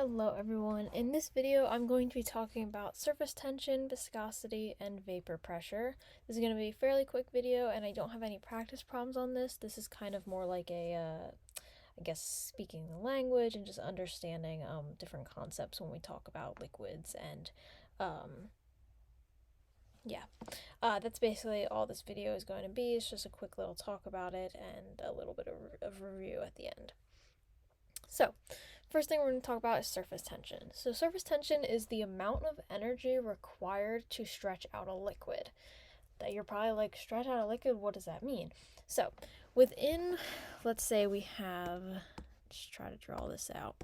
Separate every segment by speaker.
Speaker 1: Hello everyone, in this video I'm going to be talking about surface tension, viscosity, and vapor pressure. This is going to be a fairly quick video and I don't have any practice problems on this. This is kind of more like I guess speaking the language and just understanding different concepts when we talk about liquids and that's basically all this video is going to be. It's just a quick little talk about it and a little bit of review at the end. So, first thing we're going to talk about is surface tension. So surface tension is the amount of energy required to stretch out a liquid. That you're probably like, stretch out a liquid, what does that mean? So within, let's say we have, just try to draw this out.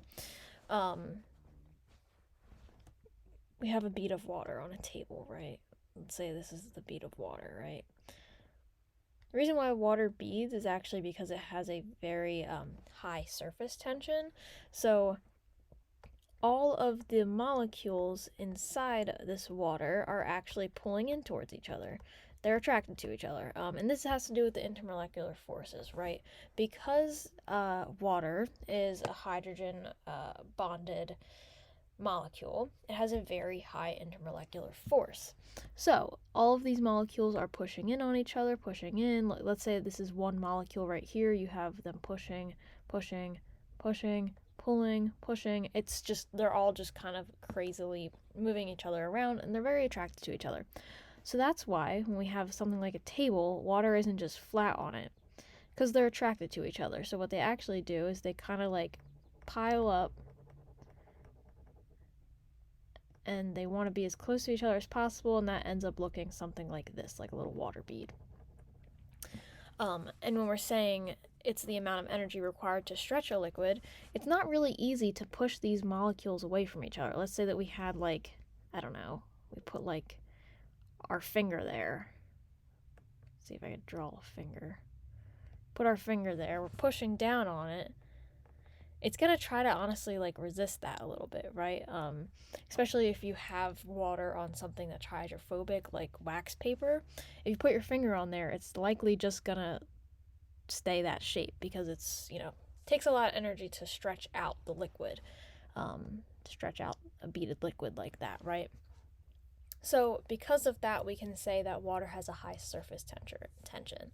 Speaker 1: We have a bead of water on a table, right? Let's say this is the bead of water, right? The reason why water beads is actually because it has a very high surface tension. So all of the molecules inside this water are actually pulling in towards each other. They're attracted to each other. And this has to do with the intermolecular forces, right? Because water is a hydrogen bonded molecule, it has a very high intermolecular force. So all of these molecules are pushing in on each other, pushing in. Let's say this is one molecule right here. You have them pushing, pushing, pushing, pulling, pushing. It's just, they're all just kind of crazily moving each other around and they're very attracted to each other. So that's why when we have something like a table, water isn't just flat on it because they're attracted to each other. So what they actually do is they kind of like pile up and they want to be as close to each other as possible, and that ends up looking something like this, like a little water bead. And when we're saying it's the amount of energy required to stretch a liquid, it's not really easy to push these molecules away from each other. Let's say that we had like, I don't know, we put like our finger there. Let's see if I could draw a finger. Put our finger there, we're pushing down on it. It's going to try to honestly like resist that a little bit, right? Especially if you have water on something that's hydrophobic like wax paper. If you put your finger on there, it's likely just going to stay that shape because it's, takes a lot of energy to stretch out the liquid, to stretch out a beaded liquid like that, right? So because of that, we can say that water has a high surface tension.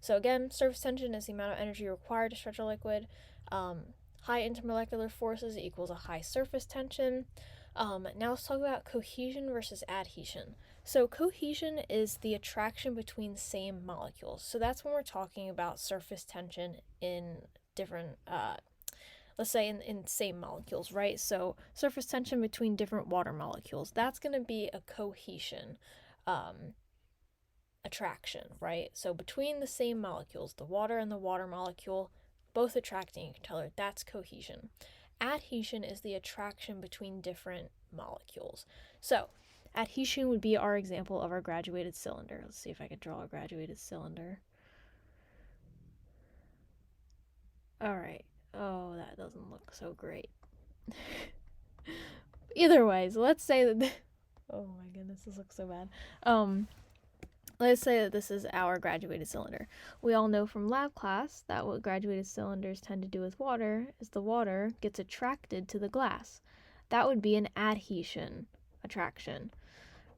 Speaker 1: So again, surface tension is the amount of energy required to stretch a liquid. High intermolecular forces equals a high surface tension. Now let's talk about cohesion versus adhesion. So cohesion is the attraction between same molecules. So that's when we're talking about surface tension in different, let's say in same molecules, right? So surface tension between different water molecules, that's going to be a cohesion attraction, right? So between the same molecules, the water and the water molecule, both attracting each other, that's cohesion. Adhesion is the attraction between different molecules. So adhesion would be our example of our graduated cylinder. Let's see if I could draw a graduated cylinder. All right. Oh, that doesn't look so great. Either ways, let's say that oh my goodness, this looks so bad. Let's say that this is our graduated cylinder. We all know from lab class that what graduated cylinders tend to do with water is the water gets attracted to the glass. That would be an adhesion attraction,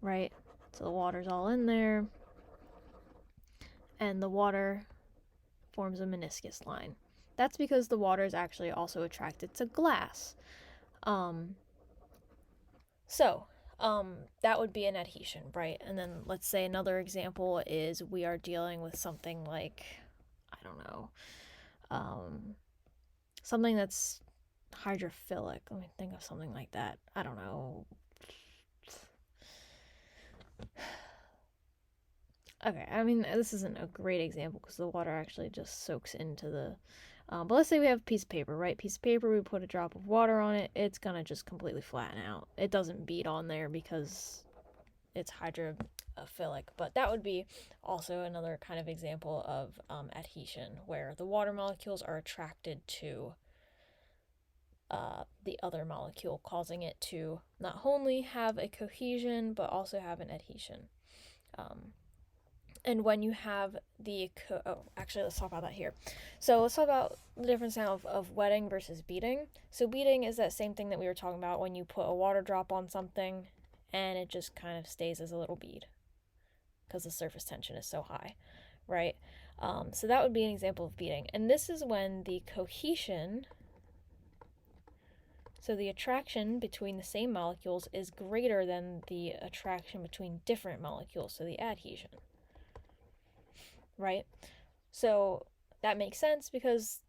Speaker 1: right? So the water's all in there, and the water forms a meniscus line. That's because the water is actually also attracted to glass. That would be an adhesion, right? And then let's say another example is we are dealing with something like, I don't know, something that's hydrophilic. Let me think of something like that. I don't know. Okay, I mean, this isn't a great example because the water actually just soaks into the, but let's say we have a piece of paper, right? Piece of paper, we put a drop of water on it, it's gonna just completely flatten out. It doesn't bead on there because it's hydrophilic, but that would be also another kind of example of adhesion, where the water molecules are attracted to the other molecule, causing it to not only have a cohesion, but also have an adhesion. And when you have actually, let's talk about that here. So let's talk about the difference now of wetting versus beading. So beading is that same thing that we were talking about when you put a water drop on something and it just kind of stays as a little bead because the surface tension is so high, right? So that would be an example of beading. And this is when the cohesion, so the attraction between the same molecules, is greater than the attraction between different molecules, so the adhesion, right? So that makes sense because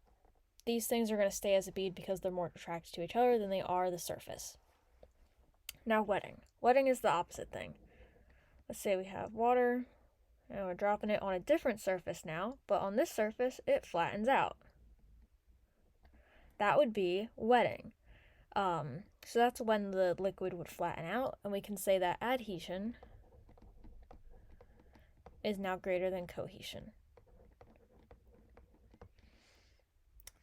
Speaker 1: these things are going to stay as a bead because they're more attracted to each other than they are the surface. Now wetting. Wetting is the opposite thing. Let's say we have water, and we're dropping it on a different surface now, but on this surface, it flattens out. That would be wetting. So that's when the liquid would flatten out, and we can say that adhesion is now greater than cohesion.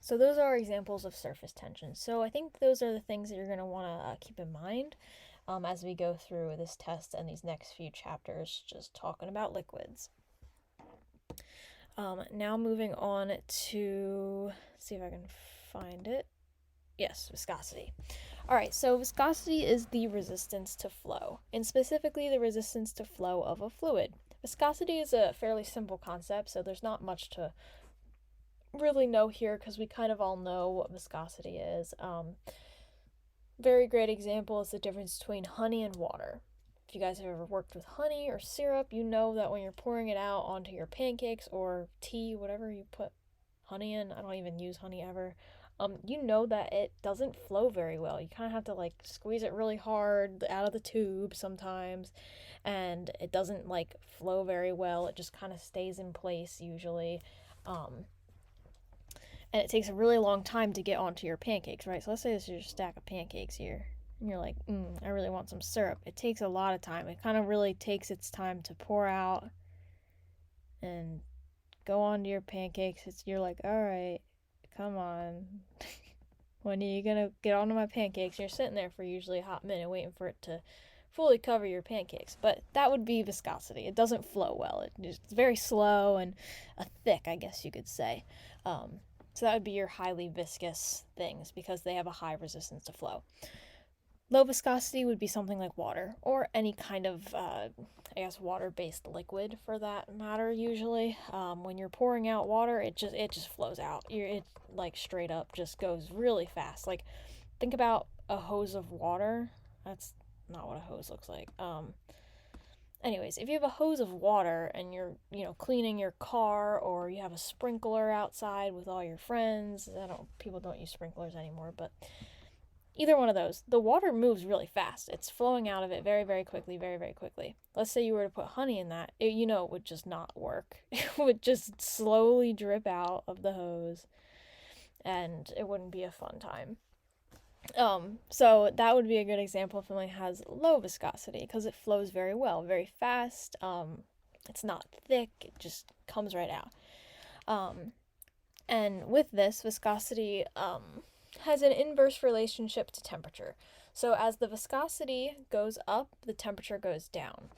Speaker 1: So those are examples of surface tension. So I think those are the things that you're going to want to keep in mind as we go through this test and these next few chapters, just talking about liquids. Now moving on to, see if I can find it. Yes, viscosity. All right, so viscosity is the resistance to flow, and specifically the resistance to flow of a fluid. Viscosity is a fairly simple concept, so there's not much to really know here because we kind of all know what viscosity is. Very great example is the difference between honey and water. If you guys have ever worked with honey or syrup, you know that when you're pouring it out onto your pancakes or tea, whatever you put honey in, I don't even use honey ever, you know that it doesn't flow very well. You kind of have to like squeeze it really hard out of the tube sometimes, and it doesn't like flow very well. It just kind of stays in place usually. And it takes a really long time to get onto your pancakes, right? So let's say this is your stack of pancakes here, and you're like, I really want some syrup. It takes a lot of time. It kind of really takes its time to pour out and go onto your pancakes. You're like, all right, come on. When are you gonna get onto my pancakes? You're sitting there for usually a hot minute waiting for it to fully cover your pancakes. But that would be viscosity. It doesn't flow well. It's very slow and thick, I guess you could say. So that would be your highly viscous things because they have a high resistance to flow. Low viscosity would be something like water or any kind of, water-based liquid for that matter. Usually, when you're pouring out water, it just flows out. It like straight up just goes really fast. Like, think about a hose of water. That's not what a hose looks like. Anyways, if you have a hose of water and you're, cleaning your car, or you have a sprinkler outside with all your friends, people don't use sprinklers anymore, but either one of those, the water moves really fast. It's flowing out of it very, very quickly, very, very quickly. Let's say you were to put honey in that, it would just not work. It would just slowly drip out of the hose, and it wouldn't be a fun time. So that would be a good example if something has low viscosity because it flows very well, very fast. It's not thick, it just comes right out. And with this, viscosity has an inverse relationship to temperature. So as the viscosity goes up, the temperature goes down.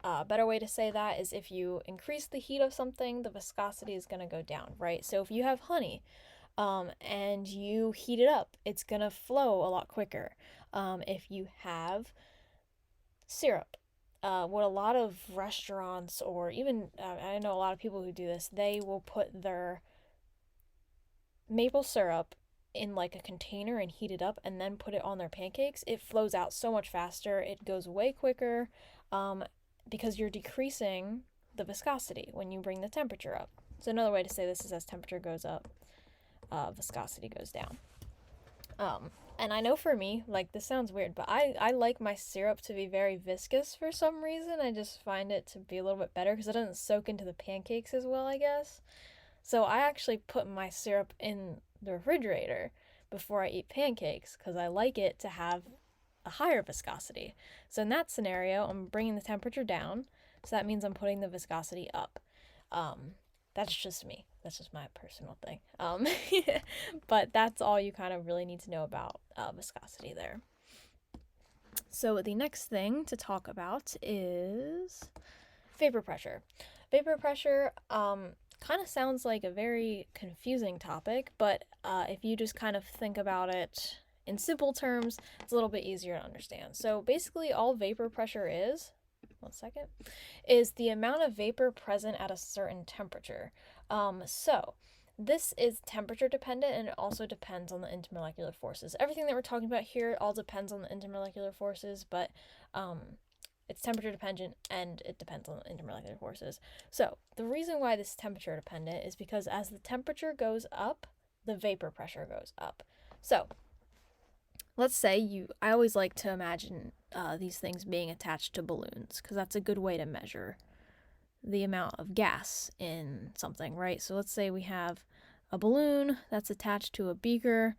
Speaker 1: A better way to say that is if you increase the heat of something, the viscosity is going to go down, right? So if you have honey, and you heat it up, it's gonna flow a lot quicker. If you have syrup, what a lot of restaurants, or even I know a lot of people who do this, they will put their maple syrup in like a container and heat it up and then put it on their pancakes. It flows out so much faster. It goes way quicker because you're decreasing the viscosity when you bring the temperature up. So another way to say this is as temperature goes up, viscosity goes down. And I know for me, like, this sounds weird, but I like my syrup to be very viscous for some reason. I just find it to be a little bit better because it doesn't soak into the pancakes as well, I guess. So I actually put my syrup in the refrigerator before I eat pancakes because I like it to have a higher viscosity. So in that scenario, I'm bringing the temperature down, so that means I'm putting the viscosity up. That's just me. That's just my personal thing. But that's all you kind of really need to know about viscosity there. So the next thing to talk about is Vapor pressure. Vapor pressure kind of sounds like a very confusing topic, but if you just kind of think about it in simple terms, it's a little bit easier to understand. So basically, all vapor pressure is, one second, is the amount of vapor present at a certain temperature. So this is temperature dependent, and it also depends on the intermolecular forces. Everything that we're talking about here all depends on the intermolecular forces, but it's temperature dependent and it depends on the intermolecular forces. So the reason why this is temperature dependent is because as the temperature goes up, the vapor pressure goes up. So let's say I always like to imagine these things being attached to balloons, because that's a good way to measure the amount of gas in something, right? So let's say we have a balloon that's attached to a beaker,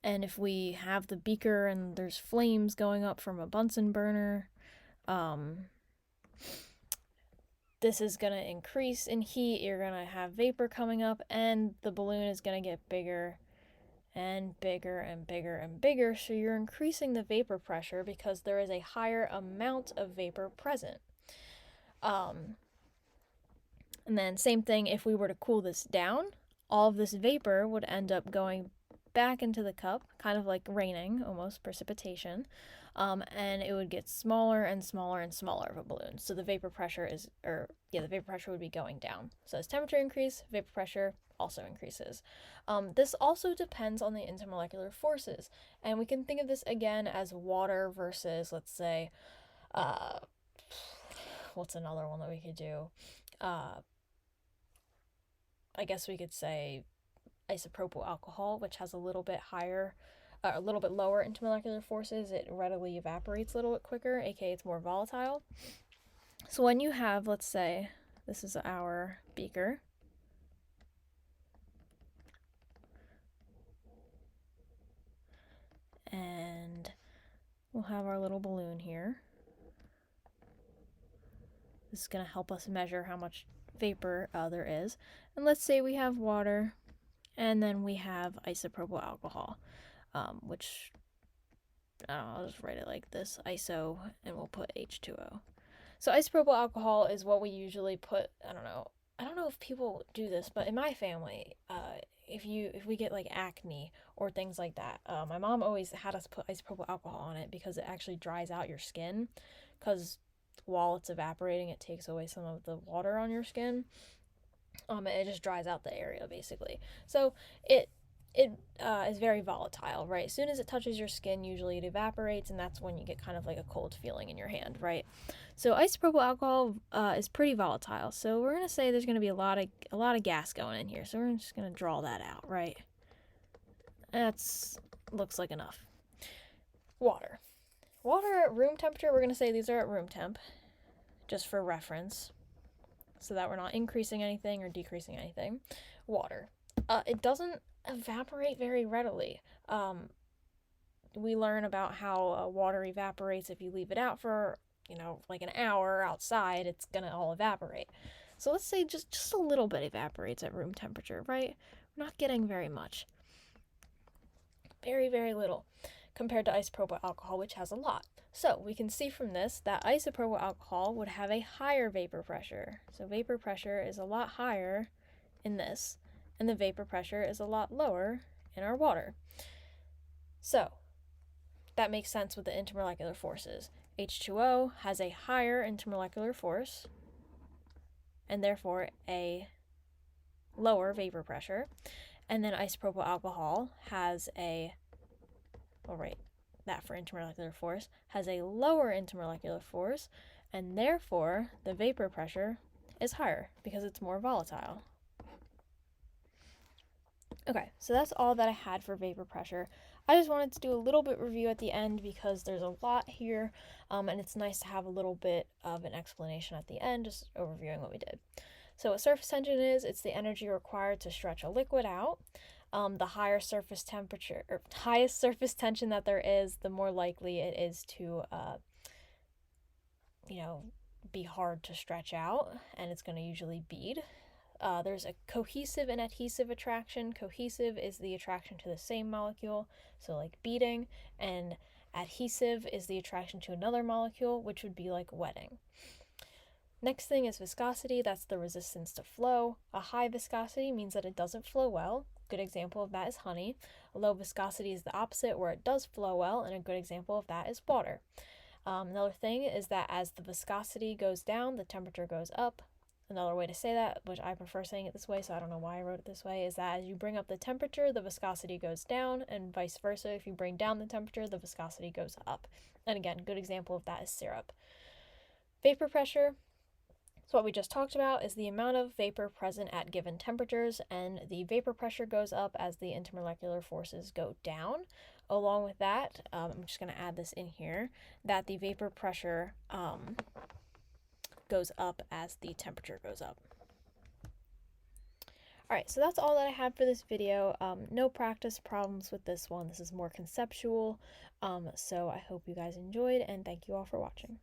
Speaker 1: and if we have the beaker and there's flames going up from a Bunsen burner, this is going to increase in heat. You're going to have vapor coming up, and the balloon is going to get bigger and bigger and bigger and bigger. So you're increasing the vapor pressure because there is a higher amount of vapor present. And then same thing, if we were to cool this down, all of this vapor would end up going back into the cup, kind of like raining, almost precipitation, and it would get smaller and smaller and smaller of a balloon. So the vapor pressure the vapor pressure would be going down. So as temperature increases, vapor pressure also increases. This also depends on the intermolecular forces, and we can think of this again as water versus, let's say, what's another one that we could do? I guess we could say isopropyl alcohol, which has a little bit lower intermolecular forces. It readily evaporates a little bit quicker, aka it's more volatile. So when you have, let's say, this is our beaker, and we'll have our little balloon here. This is going to help us measure how much vapor there is. And let's say we have water, and then we have isopropyl alcohol, which, I'll just write it like this, iso, and we'll put H2O. So isopropyl alcohol is what we usually put, I don't know if people do this, but in my family, if we get like acne or things like that, my mom always had us put isopropyl alcohol on it because it actually dries out your skin, because while it's evaporating, it takes away some of the water on your skin. It just dries out the area, basically. So it is very volatile, right? As soon as it touches your skin, usually it evaporates, and that's when you get kind of like a cold feeling in your hand, right? So isopropyl alcohol is pretty volatile. So we're gonna say there's gonna be a lot of gas going in here. So we're just gonna draw that out, right? That's looks like enough. Water at room temperature. We're gonna say these are at room temp, just for reference, so that we're not increasing anything or decreasing anything. Water. It doesn't evaporate very readily. We learn about how water evaporates if you leave it out for, like an hour outside, it's gonna all evaporate. So let's say just a little bit evaporates at room temperature, right? We're not getting very much. Very, very little compared to isopropyl alcohol, which has a lot. So we can see from this that isopropyl alcohol would have a higher vapor pressure. So vapor pressure is a lot higher in this, and the vapor pressure is a lot lower in our water. So that makes sense with the intermolecular forces. H2O has a higher intermolecular force, and therefore a lower vapor pressure. And then isopropyl alcohol has that for intermolecular force, has a lower intermolecular force, and therefore the vapor pressure is higher because it's more volatile. Okay, so that's all that I had for vapor pressure. I just wanted to do a little bit review at the end because there's a lot here, and it's nice to have a little bit of an explanation at the end, just overviewing what we did. So what surface tension is, it's the energy required to stretch a liquid out. The higher surface temperature, or highest surface tension that there is, the more likely it is to, be hard to stretch out, and it's going to usually bead. There's a cohesive and adhesive attraction. Cohesive is the attraction to the same molecule, so like beading, and adhesive is the attraction to another molecule, which would be like wetting. Next thing is viscosity. That's the resistance to flow. A high viscosity means that it doesn't flow well. Good example of that is honey. A low viscosity is the opposite, where it does flow well, and a good example of that is water. Another thing is that as the viscosity goes down, the temperature goes up. Another way to say that, which I prefer saying it this way, so I don't know why I wrote it this way, is that as you bring up the temperature, the viscosity goes down, and vice versa. If you bring down the temperature, the viscosity goes up. And again, good example of that is syrup. Vapor pressure. So what we just talked about is the amount of vapor present at given temperatures, and the vapor pressure goes up as the intermolecular forces go down. Along with that, I'm just going to add this in here, that the vapor pressure goes up as the temperature goes up. Alright, so that's all that I had for this video. No practice problems with this one. This is more conceptual. So I hope you guys enjoyed, and thank you all for watching.